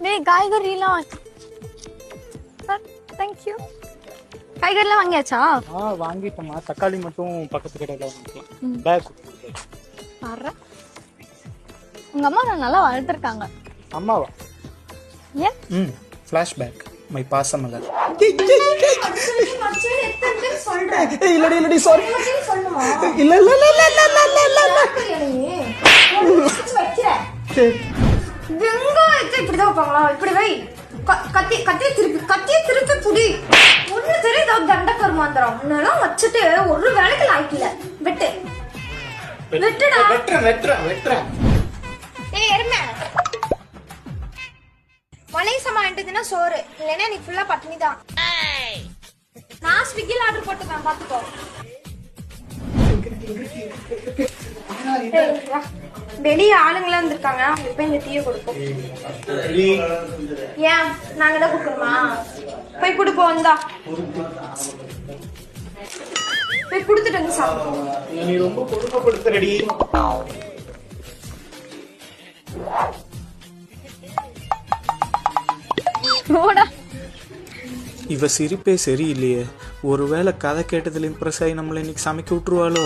டேய் காய்கறிலாம் தேங்க்யூ. காய்கறிலாம் வாங்கியாச்சா? வாங்கிட்டோமா. தக்காளி மட்டும் பக்கத்து கடையில் வாங்கிக்கலாம். பேக் வர்ற உங்க அம்மா நான் நல்லா வளர்த்துருக்காங்க. அம்மாவா? ஏன்? Flashback my Pasamalar. இல்லடி சாரி. இல்ல இல்ல இல்ல இல்ல இல்ல இல்ல இல்ல. வெங்காயத்தை இப்படிதான் வைப்பாங்களா? இப்படி வை. கத்திய திருப்பி புடி. ஒண்ணு தெரியும் ஏதாவது தண்ட கருமாந்திரம் முன்னெல்லாம் வச்சுட்டு ஒரு வேலைக்கு லாய்க்கல. வெட்டு வெட்டுடா. வெட்டுறேன். ஏய் எருமை, மளிகை சாமான் வாங்கிட்டதுன்னா சோறு, இல்லைன்னா நீ ஃபுல்லா பட்டினி தான். நான் ஸ்விக்கில ஆர்டர் போட்டுக்கேன், பாத்துக்கோ. வெளியே ஆளுங்களா வந்திருக்காங்க, அவங்க போய் இந்த டீயை கொடுப்போம். ஏன் நாங்க தான் கொடுக்கணுமா? போய் கொடுப்போம். வந்தா போய் கொடுத்துட்டு வந்து சாப்பிடுவோம். நீ ரொம்ப கொடுமைப்படுத்துறடி. இவ சிரிப்பே சரியில்லையே. ஒருவேளை கதை கேட்டதுல இம்ப்ரெஸ் ஆகி நம்மள இன்னைக்கு சமைக்க விட்டுருவாளோ?